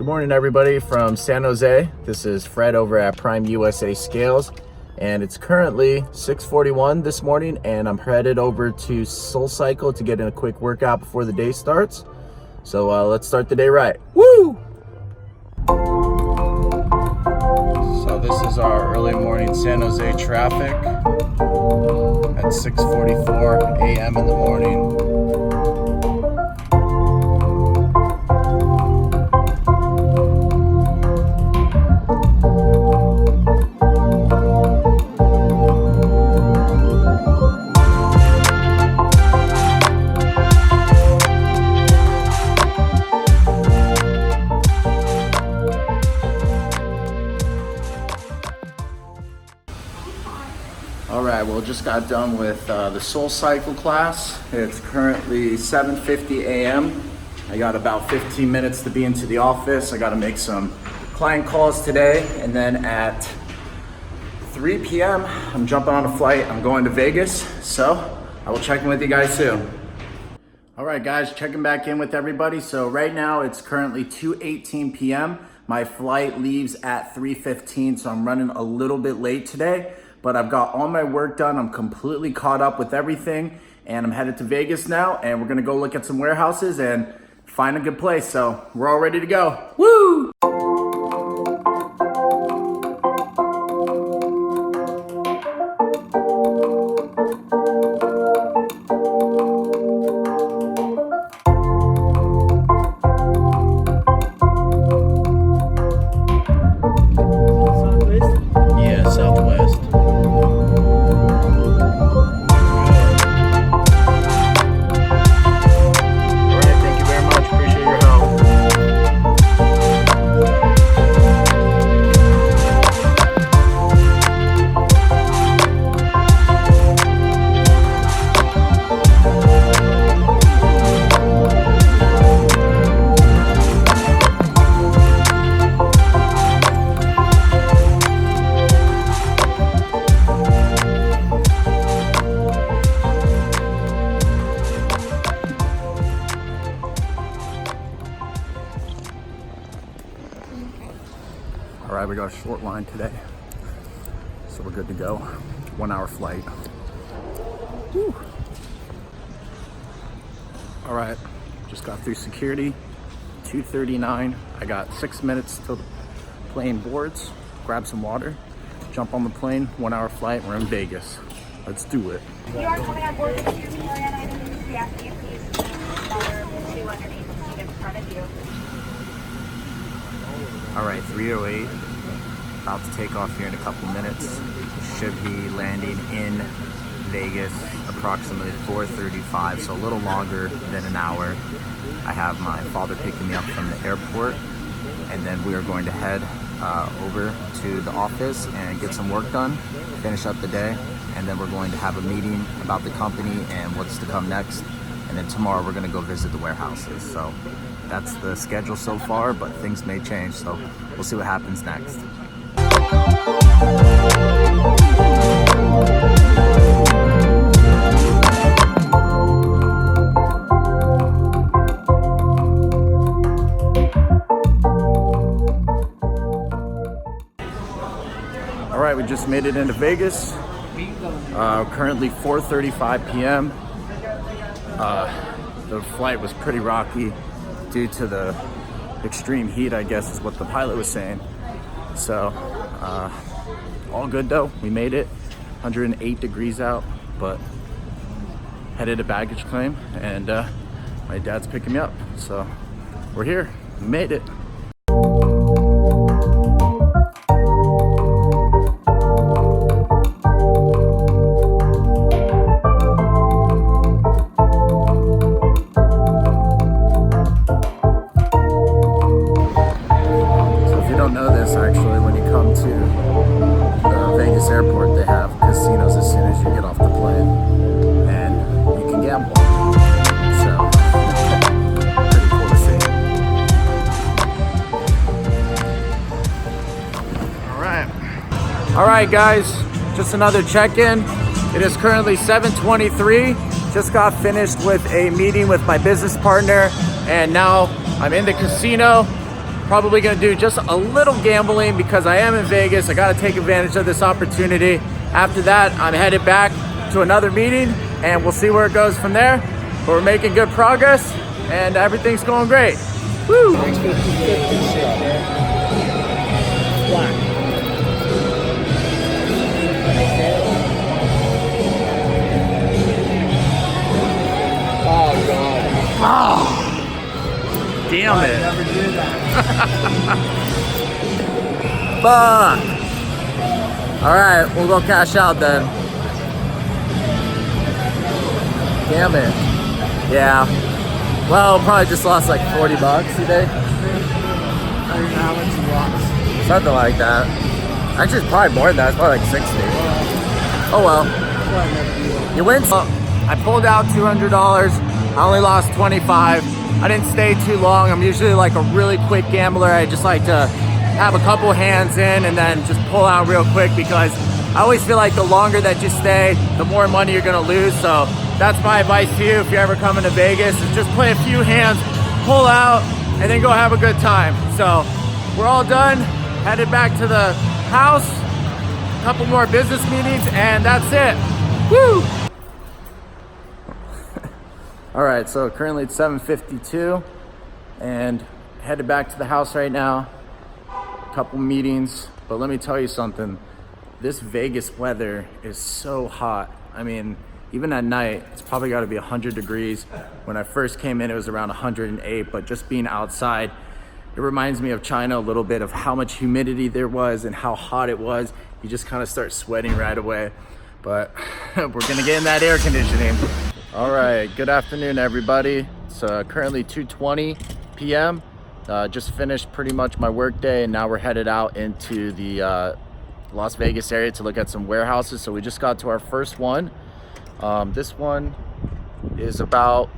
Good morning, everybody from San Jose. This is Fred over at Prime USA Scales, and it's currently 6:41 this morning, and I'm headed over to SoulCycle to get in a quick workout before the day starts. So let's start the day right. Woo! So this is our early morning San Jose traffic at 6:44 a.m. in the morning. All right, well, just got done with the SoulCycle class. It's currently 7:50 a.m. I got about 15 minutes to be into the office. I got to make some client calls today, and then at 3 p.m. I'm jumping on a flight. I'm going to Vegas, so I will check in with you guys soon. All right, guys, checking back in with everybody. So right now it's currently 2:18 p.m. My flight leaves at 3:15, so I'm running a little bit late today. But I've got all my work done. I'm completely caught up with everything, and I'm headed to Vegas now, and we're gonna go look at some warehouses and find a good place. So we're all ready to go. Woo! All right, we got a short line today, so we're good to go. 1 hour flight. Woo. All right, just got through security, 2:39. I got 6 minutes till the plane boards. Grab some water, jump on the plane, 1 hour flight, we're in Vegas. Let's do it. You are coming on board with your carry-on items. We ask that you please keep the dollar two underneath the seat in front of you. All right, 3:08, about to take off here in a couple minutes. Should be landing in Vegas approximately 4:35, so a little longer than an hour. I have my father picking me up from the airport, and then we are going to head over to the office and get some work done, finish up the day, and then we're going to have a meeting about the company and what's to come next. And then tomorrow we're gonna go visit the warehouses. So that's the schedule so far, but things may change, so we'll see what happens next. All right, we just made it into Vegas. Currently 4:35 p.m. The flight was pretty rocky due to the extreme heat, I guess is what the pilot was saying. So all good though, we made it. 108 degrees out, but headed to baggage claim, and my dad's picking me up. So we're here, we made it. Airport, they have casinos as soon as you get off the plane, and you can gamble. So pretty cool to see. All right guys, just another check-in. It is currently 7:23. Just got finished with a meeting with my business partner, and now I'm in the casino Probably gonna do just a little gambling because I am in Vegas. I gotta take advantage of this opportunity. After that, I'm headed back to another meeting and we'll see where it goes from there. But we're making good progress and everything's going great. Woo! Oh God. Oh, damn it. Never did that. Fuck. All right, we'll go cash out then. Damn it. Yeah. Well, probably just lost like 40 bucks, you think? I don't know how much you lost. Something like that. Actually, it's probably more than that. It's probably like 60. Oh well. You win. I pulled out $200. I only lost 25. I didn't stay too long. I'm usually like a really quick gambler. I just like to have a couple hands in and then just pull out real quick because I always feel like the longer that you stay, the more money you're gonna lose. So that's my advice to you if you're ever coming to Vegas, is just play a few hands, pull out, and then go have a good time. So we're all done, headed back to the house, a couple more business meetings, and that's it. Woo! All right, so currently it's 7:52 and headed back to the house right now. A couple meetings, but let me tell you something. This Vegas weather is so hot. I mean, even at night, it's probably gotta be 100 degrees. When I first came in, it was around 108, but just being outside, it reminds me of China a little bit, of how much humidity there was and how hot it was. You just kind of start sweating right away. But we're gonna get in that air conditioning. All right, good afternoon, everybody. It's currently 2:20 p.m. Just finished pretty much my work day, and now we're headed out into the Las Vegas area to look at some warehouses. So we just got to our first one. This one is about,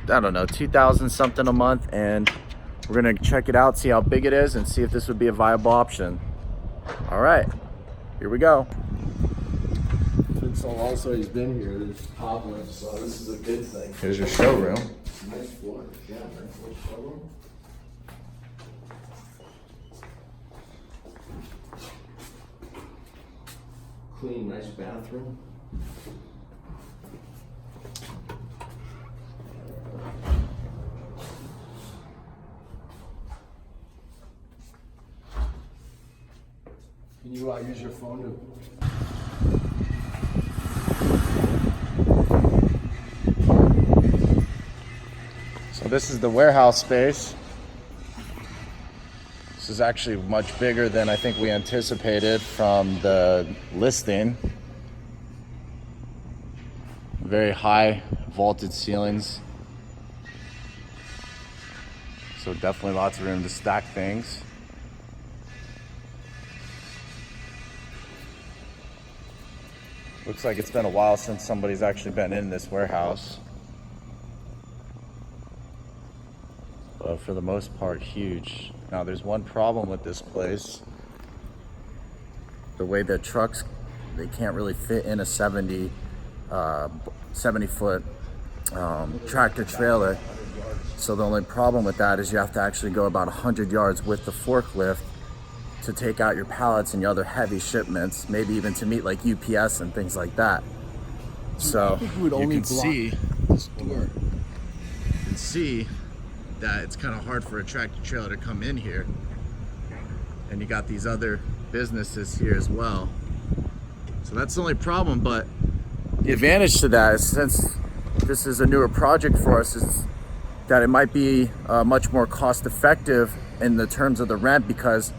I don't know, 2,000 something a month, and we're gonna check it out, see how big it is, and see if this would be a viable option. All right, here we go. So also he's been here. There's cobwebs, so this is a good thing. Here's your showroom. Nice floor. Yeah, nice little showroom. Clean, nice bathroom. Can you use your phone to? So this is the warehouse space. This is actually much bigger than I think we anticipated from the listing. Very high vaulted ceilings. So definitely lots of room to stack things. Looks like it's been a while since somebody's actually been in this warehouse. But for the most part, huge. Now there's one problem with this place. The way that trucks, they can't really fit in a 70 foot tractor trailer. So the only problem with that is you have to actually go about 100 yards with the forklift to take out your pallets and your other heavy shipments, maybe even to meet like UPS and things like that. So you can see this door. You can see that it's kind of hard for a tractor trailer to come in here. And you got these other businesses here as well. So that's the only problem, but the advantage to that is, since this is a newer project for us, is that it might be much more cost effective in the terms of the rent, because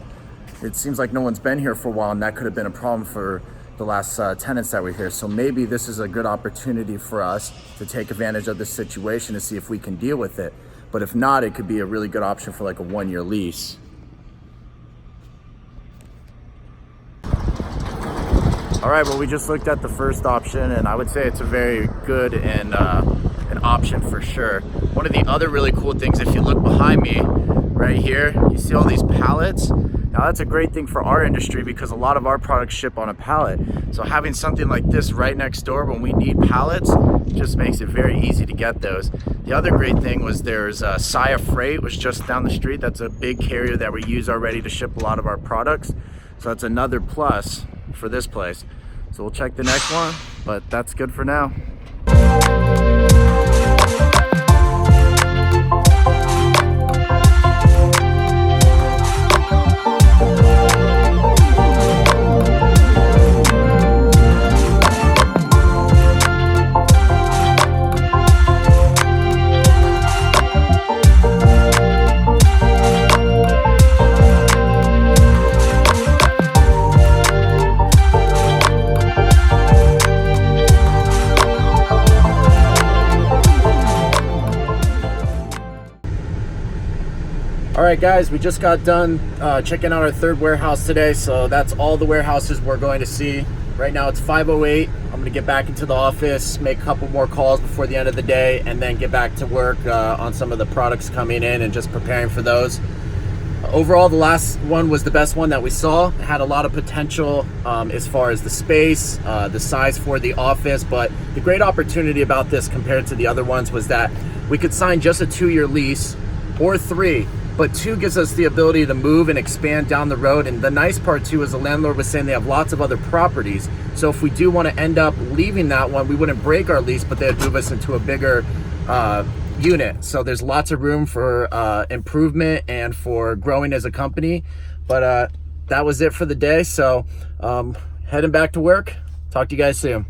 it seems like no one's been here for a while, and that could have been a problem for the last tenants that were here. So maybe this is a good opportunity for us to take advantage of this situation to see if we can deal with it. But if not, it could be a really good option for like a 1-year lease. All right, well, we just looked at the first option, and I would say it's a very good and an option for sure. One of the other really cool things, if you look behind me right here, you see all these pallets. Now that's a great thing for our industry because a lot of our products ship on a pallet. So having something like this right next door when we need pallets just makes it very easy to get those. The other great thing was there's Saya Freight, was just down the street. That's a big carrier that we use already to ship a lot of our products. So that's another plus for this place. So we'll check the next one, but that's good for now. All right, guys, we just got done checking out our third warehouse today. So that's all the warehouses we're going to see. Right now it's 5:08. I'm gonna get back into the office, make a couple more calls before the end of the day, and then get back to work on some of the products coming in and just preparing for those. Overall, the last one was the best one that we saw. It had a lot of potential as far as the space, the size for the office, but the great opportunity about this compared to the other ones was that we could sign just a 2-year lease or 3. But 2 gives us the ability to move and expand down the road. And the nice part too is the landlord was saying they have lots of other properties. So if we do want to end up leaving that one, we wouldn't break our lease, but they'd move us into a bigger unit. So there's lots of room for improvement and for growing as a company. But that was it for the day. So heading back to work. Talk to you guys soon.